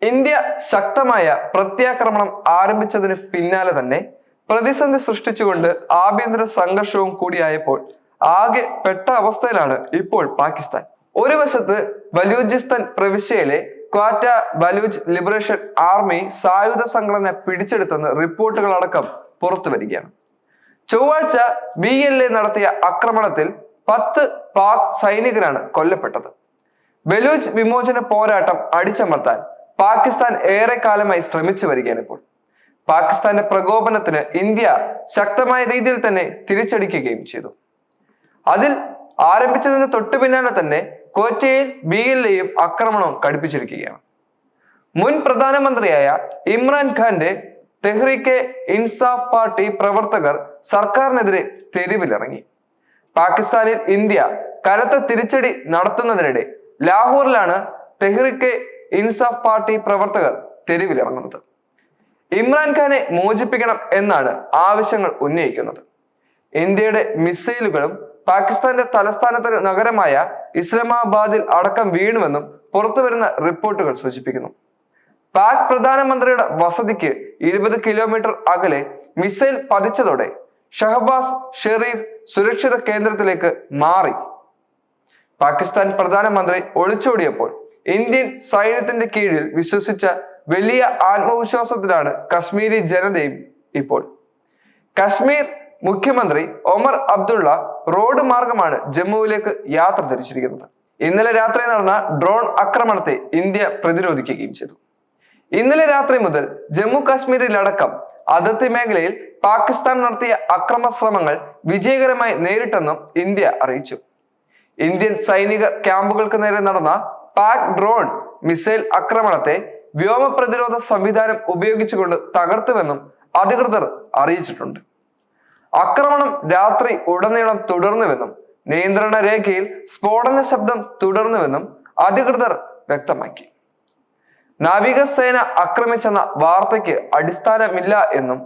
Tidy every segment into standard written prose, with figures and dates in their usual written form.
India ശക്തമായ പ്രത്യാക്രമണം ആരംഭിച്ചതിന് പിന്നാലെ തന്നെ പ്രതിസന്ധി സൃഷ്ടിച്ചുകൊണ്ട് ആഭ്യന്തര സംഘർഷവും കൂടിയായപ്പോൾ ആകെ പെട്ട അവസ്ഥയിലാണ് ഇപ്പോൾ പാകിസ്ഥാൻ. ഒരു വശത്ത് ബലൂചിസ്ഥാൻ പ്രവിശ്യയിലെ ക്വാറ്റ ബലൂച്ച് ലിബറേഷൻ ആർമി സായുധ സംഘടന പിടിച്ചെടുത്തെന്ന് റിപ്പോർട്ടുകളടക്കം പുറത്തു വരികയാണ്. ചൊവ്വാഴ്ച BLA നടത്തിയ ആക്രമണത്തിൽ 10 പാക് സൈനികരാണ് കൊല്ലപ്പെട്ടത്. ബലൂച്ച് വിമോചന പോരാട്ടം അടിച്ചമർത്താൻ പാകിസ്ഥാൻ ഏറെക്കാലമായി ശ്രമിച്ചു വരികയാണ്. ഇപ്പോൾ പാകിസ്ഥാന്റെ പ്രകോപനത്തിന് ഇന്ത്യ ശക്തമായ രീതിയിൽ തന്നെ തിരിച്ചടിക്കുകയും ചെയ്തു. അതിൽ ആരംഭിച്ചതിന് തൊട്ടു പിന്നാലെ തന്നെ ക്വറ്റയിൽ BLAയും ആക്രമണവും കടുപ്പിച്ചിരിക്കുകയാണ്. മുൻ പ്രധാനമന്ത്രിയായ ഇമ്രാൻഖാന്റെ തെഹ്രീക്കെ ഇൻസാഫ് പാർട്ടി പ്രവർത്തകർ സർക്കാരിനെതിരെ തെരുവിലിറങ്ങി. പാകിസ്ഥാനിൽ ഇന്ത്യ കനത്ത തിരിച്ചടി നടത്തുന്നതിനിടെ ലാഹോറിലാണ് തെഹ്രീക്കെ ഇൻസാഫ് പാർട്ടി പ്രവർത്തകർ തെരുവിലിറങ്ങുന്നത്. ഇമ്രാൻഖാനെ മോചിപ്പിക്കണം എന്നാണ് ആവശ്യങ്ങൾ ഉന്നയിക്കുന്നത്. ഇന്ത്യയുടെ മിസൈലുകളും പാകിസ്ഥാന്റെ തലസ്ഥാന നഗരമായ ഇസ്ലാമാബാദിൽ അടക്കം വീണുവെന്നും പുറത്തുവരുന്ന റിപ്പോർട്ടുകൾ സൂചിപ്പിക്കുന്നു. പാക് പ്രധാനമന്ത്രിയുടെ വസതിക്ക് 20 കിലോമീറ്റർ അകലെ മിസൈൽ പതിച്ചതോടെ ഷഹബാസ് ഷെരീഫ് സുരക്ഷിത കേന്ദ്രത്തിലേക്ക് മാറി. പാകിസ്ഥാൻ പ്രധാനമന്ത്രി ഒളിച്ചോടിയപ്പോൾ ഇന്ത്യൻ സൈന്യത്തിന്റെ കീഴിൽ വിശ്വസിച്ച വലിയ ആത്മവിശ്വാസത്തിലാണ് കശ്മീരി ജനതയും. ഇപ്പോൾ കശ്മീർ മുഖ്യമന്ത്രി ഒമർ അബ്ദുള്ള റോഡ് മാർഗമാണ് ജമ്മുവിലേക്ക് യാത്ര തിരിച്ചിരിക്കുന്നത്. ഇന്നലെ രാത്രി നടന്ന ഡ്രോൺ ആക്രമണത്തെ ഇന്ത്യ പ്രതിരോധിക്കുകയും ചെയ്തു. ഇന്നലെ രാത്രി മുതൽ ജമ്മു കാശ്മീരിലടക്കം അതിർത്തി മേഖലയിൽ പാകിസ്ഥാൻ നടത്തിയ അക്രമ ശ്രമങ്ങൾ വിജയകരമായി നേരിട്ടെന്നും ഇന്ത്യ അറിയിച്ചു. ഇന്ത്യൻ സൈനിക ക്യാമ്പുകൾക്ക് നേരെ നടന്ന പാക് ഡ്രോൺ മിസൈൽ ആക്രമണത്തെ വ്യോമ പ്രതിരോധ സംവിധാനം ഉപയോഗിച്ചുകൊണ്ട് തകർത്തുവെന്നും അധികൃതർ അറിയിച്ചിട്ടുണ്ട്. ആക്രമണം രാത്രി ഉടനീളം തുടർന്നുവെന്നും നിയന്ത്രണ രേഖയിൽ സ്ഫോടന ശബ്ദം തുടർന്നുവെന്നും അധികൃതർ വ്യക്തമാക്കി. നാവികസേന ആക്രമിച്ചെന്ന വാർത്തയ്ക്ക് അടിസ്ഥാനമില്ല എന്നും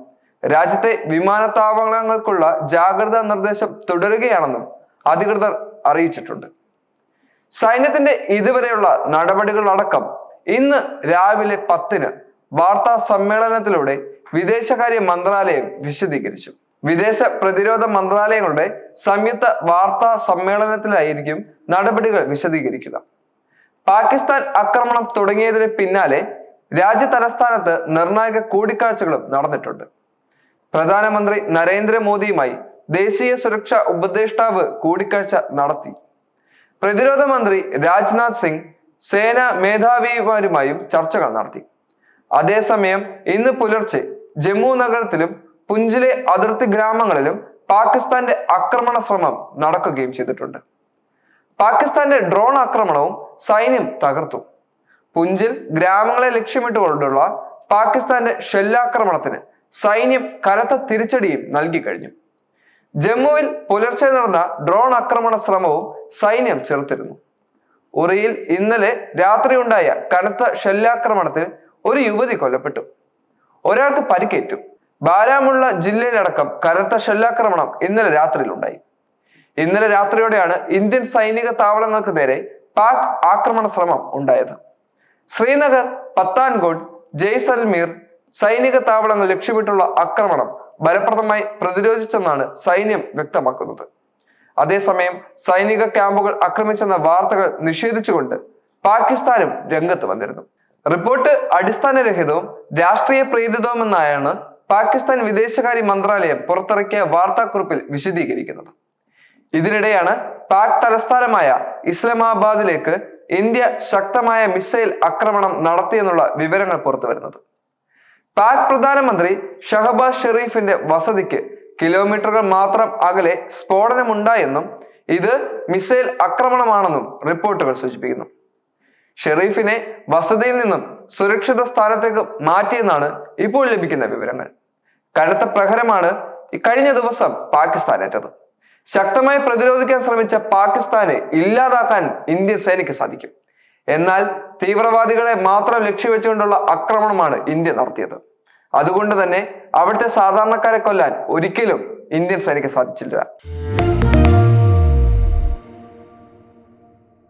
രാജ്യത്തെ വിമാനത്താവളങ്ങൾക്കുള്ള ജാഗ്രതാ നിർദ്ദേശം തുടരുകയാണെന്നും അധികൃതർ അറിയിച്ചിട്ടുണ്ട്. സൈന്യത്തിന്റെ ഇതുവരെയുള്ള നടപടികളടക്കം ഇന്ന് രാവിലെ 10-ന് വാർത്താ സമ്മേളനത്തിലൂടെ വിദേശകാര്യ മന്ത്രാലയം വിശദീകരിച്ചു. വിദേശ പ്രതിരോധ മന്ത്രാലയങ്ങളുടെ സംയുക്ത വാർത്താ സമ്മേളനത്തിലായിരിക്കും നടപടികൾ വിശദീകരിക്കുക. പാകിസ്ഥാൻ ആക്രമണം തുടങ്ങിയതിന് പിന്നാലെ രാജ്യ തലസ്ഥാനത്ത് നിർണായക കൂടിക്കാഴ്ചകളും നടന്നിട്ടുണ്ട്. പ്രധാനമന്ത്രി നരേന്ദ്രമോദിയുമായി ദേശീയ സുരക്ഷാ ഉപദേഷ്ടാവ് കൂടിക്കാഴ്ച നടത്തി. പ്രതിരോധ മന്ത്രി രാജ്നാഥ് സിംഗ് സേനാ മേധാവിമാരുമായും ചർച്ചകൾ നടത്തി. അതേസമയം ഇന്ന് പുലർച്ചെ ജമ്മു നഗരത്തിലും പുഞ്ചിലെ അതിർത്തി ഗ്രാമങ്ങളിലും പാകിസ്ഥാന്റെ ആക്രമണ ശ്രമം നടക്കുകയും ചെയ്തിട്ടുണ്ട്. പാകിസ്ഥാന്റെ ഡ്രോൺ ആക്രമണവും സൈന്യം തകർത്തു. പുഞ്ചിൽ ഗ്രാമങ്ങളെ ലക്ഷ്യമിട്ടുകൊണ്ടുള്ള പാകിസ്ഥാന്റെ ഷെല്ലാക്രമണത്തിന് സൈന്യം കനത്ത തിരിച്ചടിയും നൽകി കഴിഞ്ഞു. ജമ്മുവിൽ പുലർച്ചെ നടന്ന ഡ്രോൺ ആക്രമണ ശ്രമവും സൈന്യം ചെറുത്തിരുന്നു. ഉറിയിൽ ഇന്നലെ രാത്രിയുണ്ടായ കനത്ത ഷെല്ലാക്രമണത്തിൽ ഒരു യുവതി കൊല്ലപ്പെട്ടു, ഒരാൾക്ക് പരിക്കേറ്റു. ബാരാമുള്ള ജില്ലയിലടക്കം കനത്ത ഷെല്ലാക്രമണം ഇന്നലെ രാത്രിയിലുണ്ടായി. ഇന്നലെ രാത്രിയോടെയാണ് ഇന്ത്യൻ സൈനിക താവളങ്ങൾക്ക് നേരെ പാക് ആക്രമണ ശ്രമം ഉണ്ടായത്. ശ്രീനഗർ, പത്താൻകോട്ട്, ജയ്സൽമീർ സൈനിക താവളങ്ങൾ ലക്ഷ്യമിട്ടുള്ള ആക്രമണം ഫലപ്രദമായി പ്രതിരോധിച്ചെന്നാണ് സൈന്യം വ്യക്തമാക്കുന്നത്. അതേസമയം സൈനിക ക്യാമ്പുകൾ ആക്രമിച്ചെന്ന വാർത്തകൾ നിഷേധിച്ചുകൊണ്ട് പാകിസ്ഥാനും രംഗത്ത് വന്നിരുന്നു. റിപ്പോർട്ട് അടിസ്ഥാനരഹിതവും രാഷ്ട്രീയ പ്രേരിതവുമെന്നായാണ് പാകിസ്ഥാൻ വിദേശകാര്യ മന്ത്രാലയം പുറത്തിറക്കിയ വാർത്താക്കുറിപ്പിൽ വിശദീകരിക്കുന്നത്. ഇതിനിടെയാണ് പാക് തലസ്ഥാനമായ ഇസ്ലാമാബാദിലേക്ക് ഇന്ത്യ ശക്തമായ മിസൈൽ ആക്രമണം നടത്തിയെന്നുള്ള വിവരങ്ങൾ പുറത്തു വരുന്നത്. പാക് പ്രധാനമന്ത്രി ഷഹബാസ് ഷെരീഫിന്റെ വസതിക്ക് കിലോമീറ്ററുകൾ മാത്രം അകലെ സ്ഫോടനമുണ്ടായെന്നും ഇത് മിസൈൽ ആക്രമണമാണെന്നും റിപ്പോർട്ടുകൾ സൂചിപ്പിക്കുന്നു. ഷെരീഫിനെ വസതിയിൽ നിന്നും സുരക്ഷിത സ്ഥാനത്തേക്ക് മാറ്റിയെന്നാണ് ഇപ്പോൾ ലഭിക്കുന്ന വിവരങ്ങൾ. കനത്ത പ്രഹരമാണ് കഴിഞ്ഞ ദിവസം പാകിസ്ഥാനേറ്റത്. ശക്തമായി പ്രതിരോധിക്കാൻ ശ്രമിച്ച പാകിസ്ഥാനെ ഇല്ലാതാക്കാൻ ഇന്ത്യൻ സേനയ്ക്ക് സാധിക്കും. എന്നാൽ തീവ്രവാദികളെ മാത്രം ലക്ഷ്യവെച്ചുകൊണ്ടുള്ള ആക്രമണമാണ് ഇന്ത്യ നടത്തിയത്. അതുകൊണ്ട് തന്നെ അവിടുത്തെ സാധാരണക്കാരെ കൊല്ലാൻ ഒരിക്കലും ഇന്ത്യൻ സേനയ്ക്ക് സാധിച്ചില്ല.